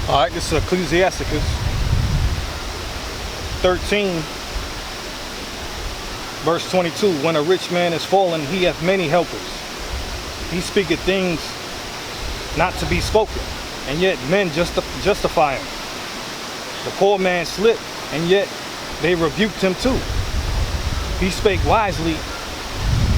All right, this is Ecclesiasticus 13, verse 22. When a rich man is fallen, he hath many helpers. He speaketh things not to be spoken, and yet men justify him. The poor man slipped, and yet they rebuked him too. He spake wisely,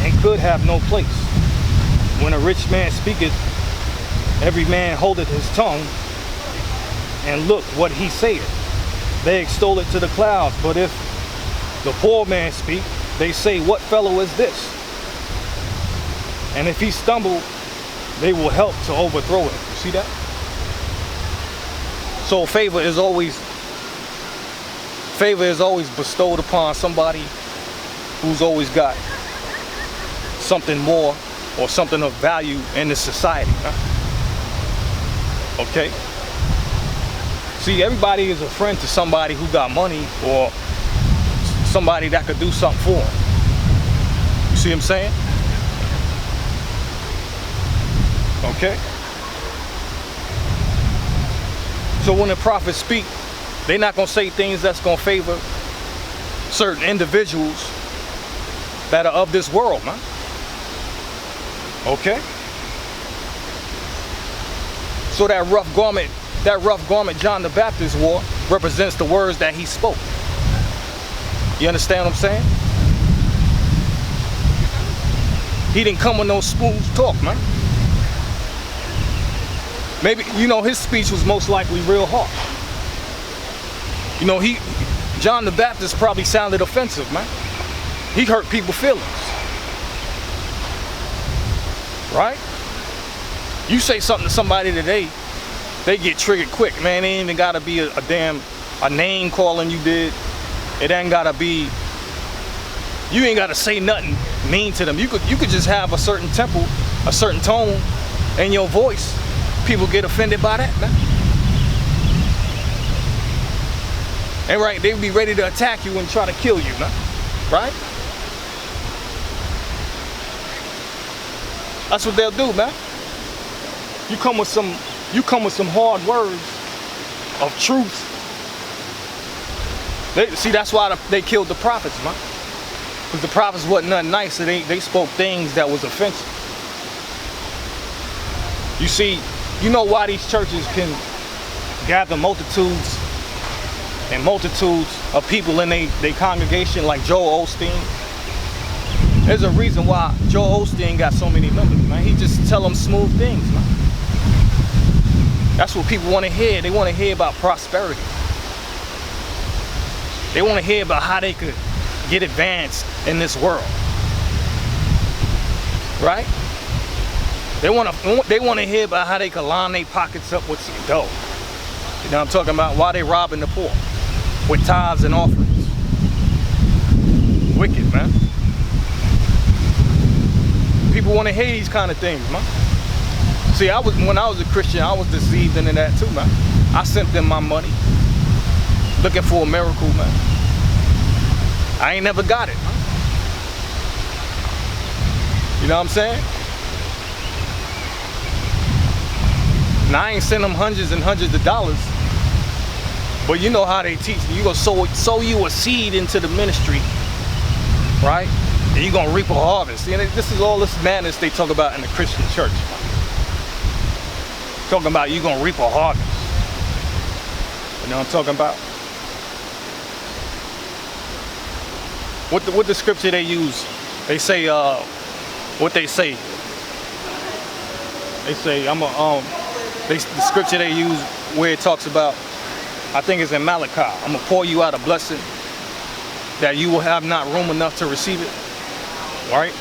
and could have no place. When a rich man speaketh, every man holdeth his tongue, and look what he saith. They extol it to the clouds, but if the poor man speak, they say, what fellow is this? And if he stumble, they will help to overthrow him. You see that? So favor is always bestowed upon somebody who's always got something more or something of value in the society. Huh? Okay? See, everybody is a friend to somebody who got money or somebody that could do something for them. You see what I'm saying? Okay? So when the prophets speak, they're not going to say things that's going to favor certain individuals that are of this world, man. Okay? So that rough garment John the Baptist wore represents the words that he spoke. You understand what I'm saying? He didn't come with no smooth talk, man. Maybe, you know, his speech was most likely real harsh. You know, John the Baptist probably sounded offensive, man. He hurt people's feelings. Right? You say something to somebody today, they get triggered quick, man. It ain't even gotta be a name calling you did. It ain't gotta be, you ain't gotta say nothing mean to them. You could just have a certain tempo, a certain tone in your voice. People get offended by that, man. And right, they would be ready to attack you and try to kill you, man. Right? That's what they'll do, man. You come with some hard words of truth. See, that's why they killed the prophets, man. Because the prophets wasn't nothing nice, so they spoke things that was offensive. You see, you know why these churches can gather multitudes and multitudes of people in their congregation like Joel Osteen? There's a reason why Joel Osteen got so many members, man. He just tell them smooth things, man. That's what people want to hear. They want to hear about prosperity. They want to hear about how they could get advanced in this world. Right? They want to hear about how they can line their pockets up with some dough. You know what I'm talking about? Why they robbing the poor with tithes and offerings. Wicked, man. People want to hear these kind of things, man. See, when I was a Christian, I was deceived into that too, man. I sent them my money, looking for a miracle, man. I ain't never got it, man. You know what I'm saying? Now, I ain't send them hundreds and hundreds of dollars, but you know how they teach. You gonna sow you a seed into the ministry, right? And you gonna reap a harvest. And this is all this madness they talk about in the Christian church. Talking about you gonna reap a harvest. You know what I'm talking about? What the scripture they use? They say what they say. They say the scripture they use where it talks about, I think it's in Malachi, I'm gonna pour you out a blessing that you will have not room enough to receive it. Right?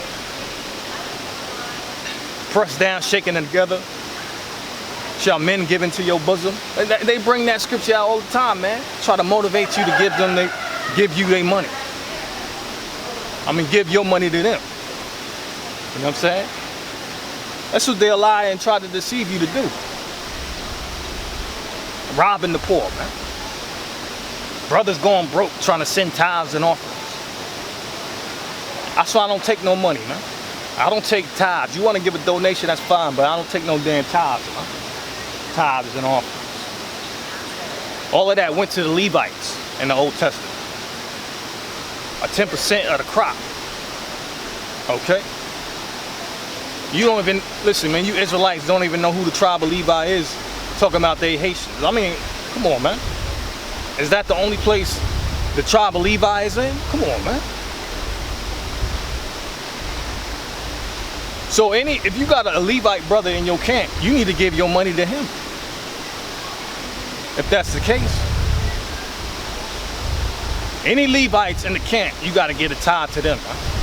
Pressed down, shaken together, shall men give into your bosom. They bring that scripture out all the time, man. Try to motivate you to give you their money. I mean, give your money to them. You know what I'm saying? That's what they'll lie and try to deceive you to do. Robbing the poor, man. Brothers going broke trying to send tithes and offerings. That's why I don't take no money, man. I don't take tithes. You want to give a donation, that's fine, but I don't take no damn tithes, man. Tithes and offerings. All of that went to the Levites in the Old Testament. A 10% of the crop. Okay? You don't even, listen man, you Israelites don't even know who the tribe of Levi is, talking about they Haitians. I mean, come on man. Is that the only place the tribe of Levi is in? Come on man. So if you got a Levite brother in your camp, you need to give your money to him. If that's the case. Any Levites in the camp, you got to get a tithe to them. Huh?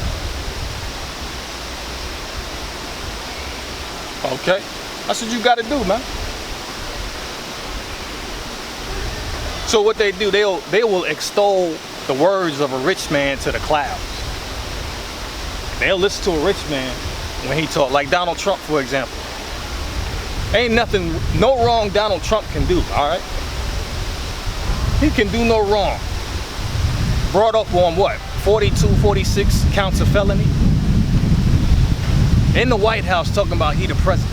Okay, that's what you got to do, man. So what they do, they will extol the words of a rich man to the clouds. They'll listen to a rich man when he talk, like Donald Trump, for example. Ain't nothing, no wrong Donald Trump can do, all right? He can do no wrong. Brought up on what? 42, 46 counts of felony? In the White House talking about he the president.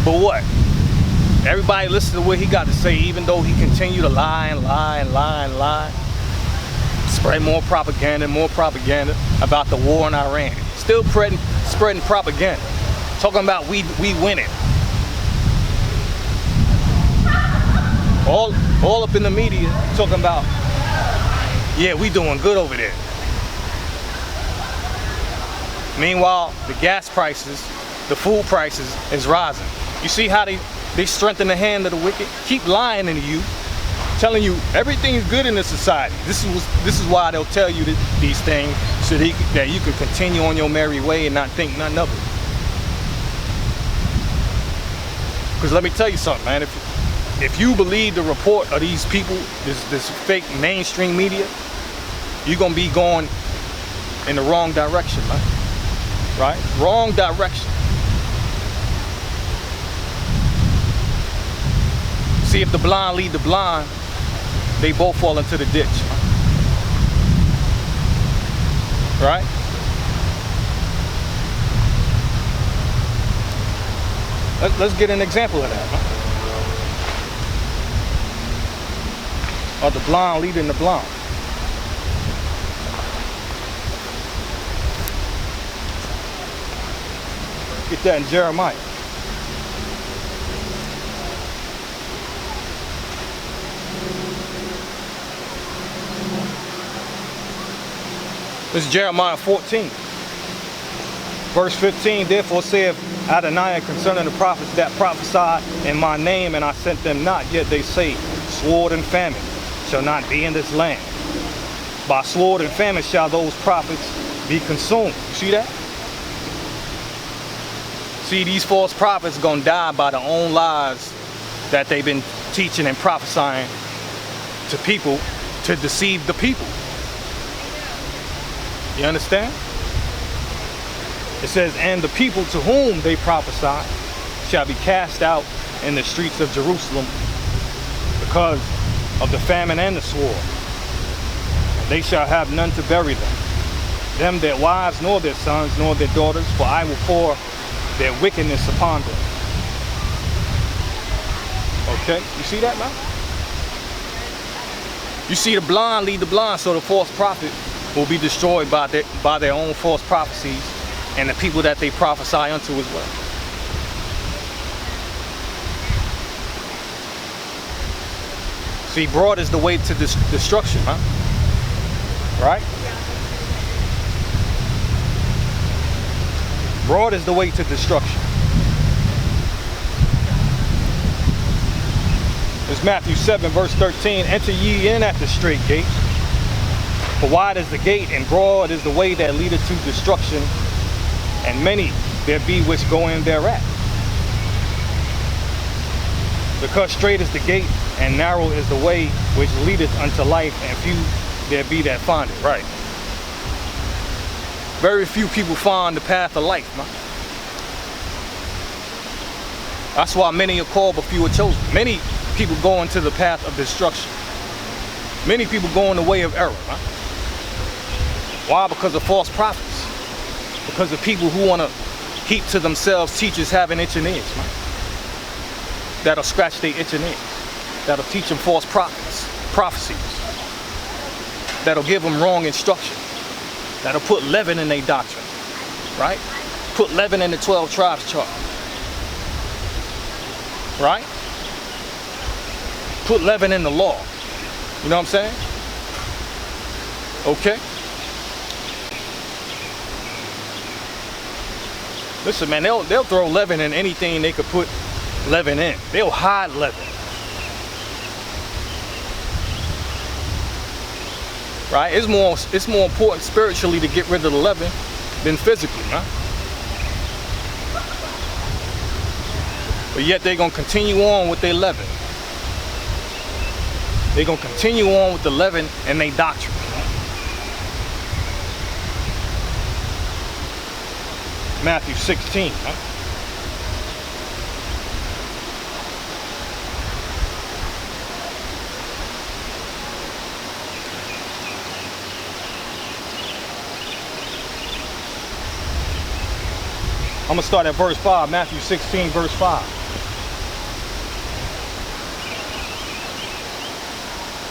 But what? Everybody listen to what he got to say, even though he continue to lie and lie and lie and lie. Spread more propaganda about the war in Iran. Still spreading propaganda. Talking about we winning. All up in the media talking about, yeah, we doing good over there. Meanwhile, the gas prices, the food prices is rising. You see how they strengthen the hand of the wicked? Keep lying to you, telling you everything's good in this society. This is why they'll tell you these things, so that you can continue on your merry way and not think nothing of it. Because let me tell you something, man. If you believe the report of these people, this fake mainstream media, you're gonna be going in the wrong direction, man. Right? Wrong direction. See, if the blind lead the blind, they both fall into the ditch. Right? Let's get an example of that. Huh? Of the blind leading the blind. Get that in Jeremiah. This is Jeremiah 14. Verse 15, therefore saith Adonai concerning the prophets that prophesied in my name, and I sent them not, yet they say, sword and famine shall not be in this land. By sword and famine shall those prophets be consumed. You see that? See, these false prophets are gonna die by their own lies that they've been teaching and prophesying to people to deceive the people. You understand? It says, and the people to whom they prophesy shall be cast out in the streets of Jerusalem because of the famine and the sword. And they shall have none to bury them their wives, nor their sons, nor their daughters, for I will pour their wickedness upon them. Okay, you see that now? You see the blind lead the blind, so the false prophet will be destroyed by their own false prophecies and the people that they prophesy unto as well. See, broad is the way to destruction, huh? Right? Broad is the way to destruction. It's Matthew 7, verse 13. Enter ye in at the straight gate. For wide is the gate, and broad is the way that leadeth to destruction, and many there be which go in thereat. Because straight is the gate, and narrow is the way which leadeth unto life, and few there be that find it. Right. Very few people find the path of life, man. That's why many are called, but few are chosen. Many people go into the path of destruction. Many people go in the way of error, man. Why? Because of false prophets. Because of people who want to keep to themselves teachers having itching ears, man. That'll scratch their itching ears. that'll teach them false prophecies, that'll give them wrong instruction, that'll put leaven in their doctrine, right? Put leaven in the 12 tribes chart, right? Put leaven in the law. You know what I'm saying? Okay. Listen, man, they'll throw leaven in anything they could put leaven in. They'll hide leaven. Right? It's more important spiritually to get rid of the leaven than physically, huh? But yet they're gonna continue on with their leaven. They're gonna continue on with the leaven and their doctrine. Matthew 16, huh? I'm gonna start at verse 5, Matthew 16, verse 5.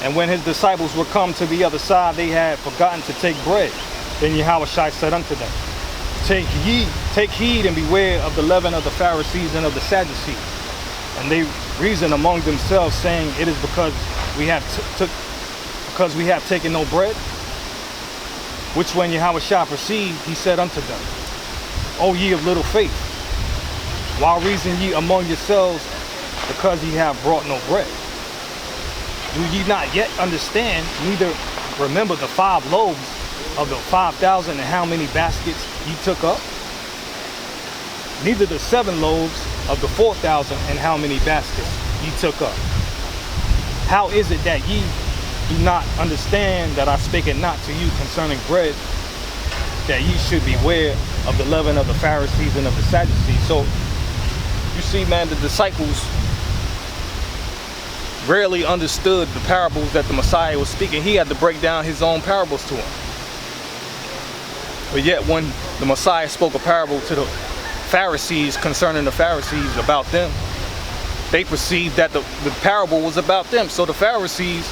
And when his disciples were come to the other side, they had forgotten to take bread. Then Yahushua said unto them, Take heed and beware of the leaven of the Pharisees and of the Sadducees. And they reasoned among themselves, saying, It is because we have taken no bread. Which when Yahushua perceived, he said unto them, O ye of little faith, why reason ye among yourselves, because ye have brought no bread? Do ye not yet understand, neither remember the 5 loaves of the 5,000 and how many baskets ye took up? Neither the 7 loaves of the 4,000 and how many baskets ye took up? How is it that ye do not understand that I spake it not to you concerning bread, that ye should beware of the leaven of the Pharisees and of the Sadducees? So you see, man, the disciples rarely understood the parables that the Messiah was speaking. He had to break down his own parables to them. But yet when the Messiah spoke a parable to the Pharisees concerning the Pharisees about them, they perceived that the parable was about them. So the Pharisees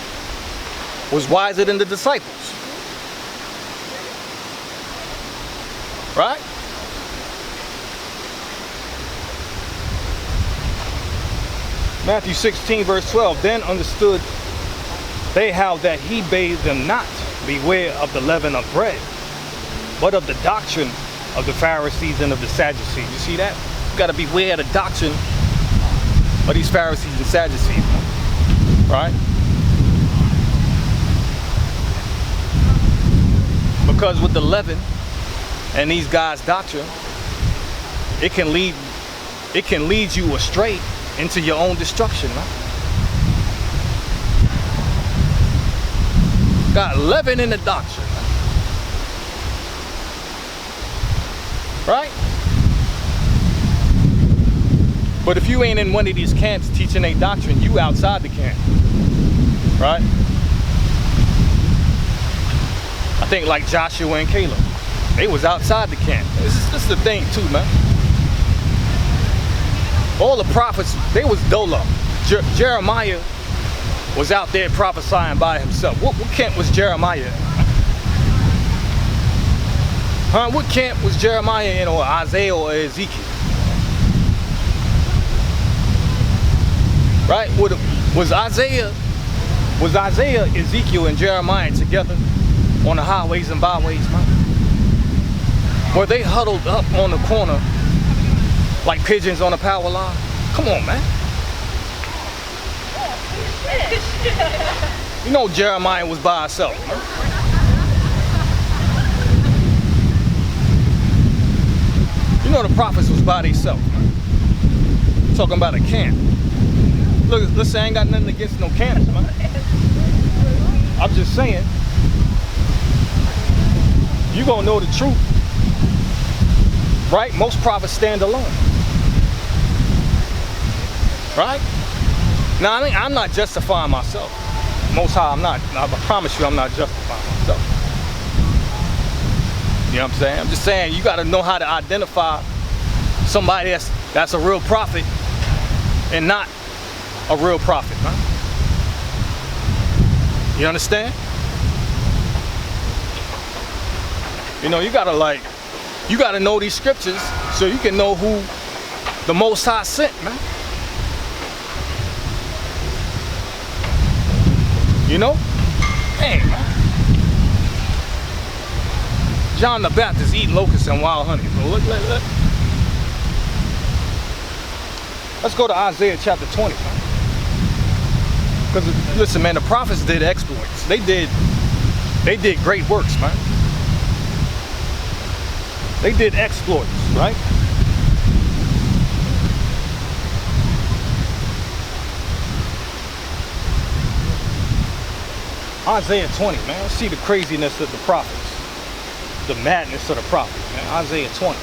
was wiser than the disciples. Right? Matthew 16, verse 12. Then understood they how that he bade them not beware of the leaven of bread, but of the doctrine of the Pharisees and of the Sadducees. You see that? You got to beware of the doctrine of these Pharisees and Sadducees. Right? Because with the leaven and these guys' doctrine, it can lead you astray into your own destruction, man. Got leaven in the doctrine, right? But if you ain't in one of these camps teaching a doctrine, you outside the camp, right? I think like Joshua and Caleb, they was outside the camp. This is the thing too, man. All the prophets, they was dolo. Jeremiah was out there prophesying by himself. What camp was Jeremiah in? Huh? What camp was Jeremiah in, or Isaiah or Ezekiel? Right? Was Isaiah, Ezekiel, and Jeremiah together on the highways and byways, man? Were they huddled up on the corner like pigeons on a power line? Come on, man. You know Jeremiah was by himself, man. You know the prophets was by themselves. Talking about a camp. Look, listen, I ain't got nothing against no camps, man. I'm just saying, you gonna know the truth, right? Most prophets stand alone. Right? Now, I mean, I'm not justifying myself. Most High, I'm not. I promise you, I'm not justifying myself. You know what I'm saying? I'm just saying, you got to know how to identify somebody that's a real prophet and not a real prophet, huh? You understand? You know, you gotta know these scriptures so you can know who the Most High sent, man. You know? Hey, man. John the Baptist eating locusts and wild honey. So look. Let's go to Isaiah chapter 20, man. Because listen, man, the prophets did exploits. They did great works, man. They did exploits, right? Isaiah 20, man. Let's see the craziness of the prophets. The madness of the prophets, man. Isaiah 20.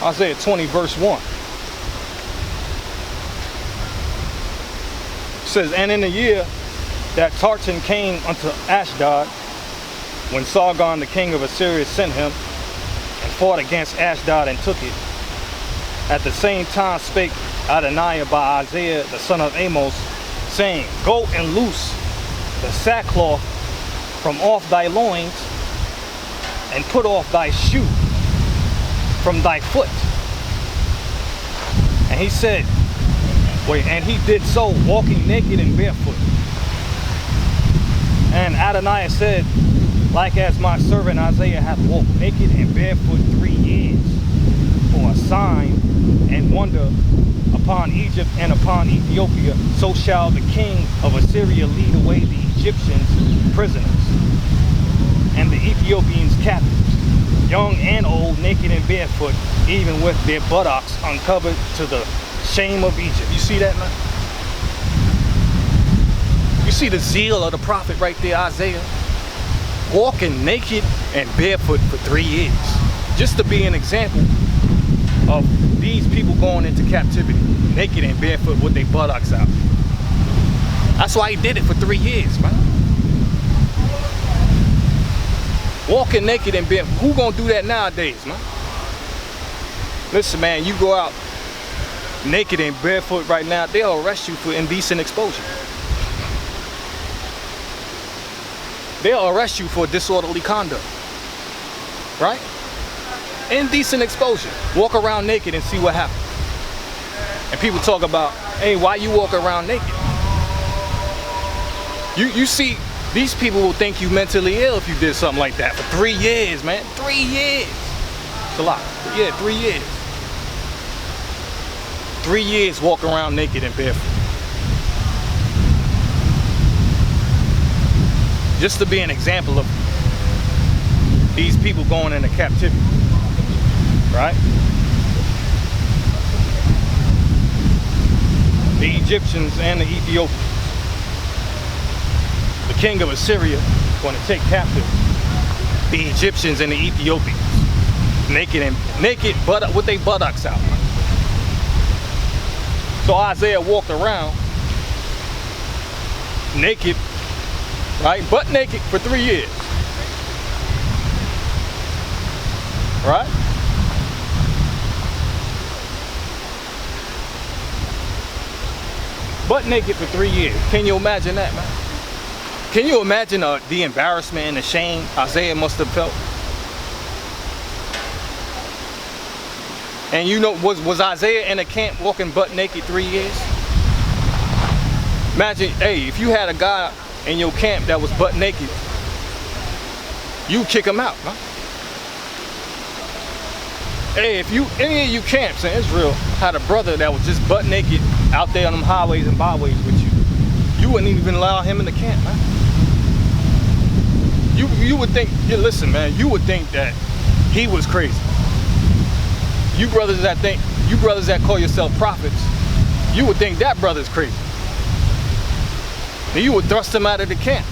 Isaiah 20 verse 1. It says, and in the year that Tartan came unto Ashdod, when Sargon the king of Assyria sent him, and fought against Ashdod and took it, at the same time spake Adonai by Isaiah the son of Amos, saying, go and loose the sackcloth from off thy loins, and put off thy shoe from thy foot. And he said, and he did so, walking naked and barefoot. And Adonai said, like as my servant Isaiah hath walked naked and barefoot 3 years, for a sign and wonder upon Egypt and upon Ethiopia, so shall the king of Assyria lead away the Egyptians prisoners, and the Ethiopians captives, young and old, naked and barefoot, even with their buttocks uncovered, to the shame of Egypt. You see that, man? You see the zeal of the prophet right there, Isaiah? Walking naked and barefoot for 3 years. Just to be an example of these people going into captivity, naked and barefoot with their buttocks out. That's why he did it for 3 years, man. Walking naked and barefoot. Who gonna do that nowadays, man? Listen, man, you go out naked and barefoot right now, they'll arrest you for indecent exposure. They'll arrest you for disorderly conduct. Right? Indecent exposure. Walk around naked and see what happens. And people talk about, hey, why you walk around naked? You see, these people will think you mentally ill if you did something like that for 3 years, man. 3 years. It's a lot. Yeah, 3 years. 3 years walk around naked and barefoot. Just to be an example of these people going into captivity. Right? The Egyptians and the Ethiopians. The king of Assyria is going to take captive the Egyptians and the Ethiopians. Naked, but with their buttocks out. So Isaiah walked around naked, right? Butt naked for 3 years. Right? Butt naked for 3 years. Can you imagine that, man? Can you imagine the embarrassment and the shame Isaiah must have felt? And you know, was Isaiah in a camp walking butt naked 3 years? Imagine, hey, if you had a guy in your camp that was butt naked, you kick him out, huh? Hey, if any of you camps in Israel had a brother that was just butt naked out there on them highways and byways with you, you wouldn't even allow him in the camp, man. You would think, listen, man, you would think that he was crazy. You brothers that call yourself prophets, you would think that brother's crazy. Then you would thrust him out of the camp.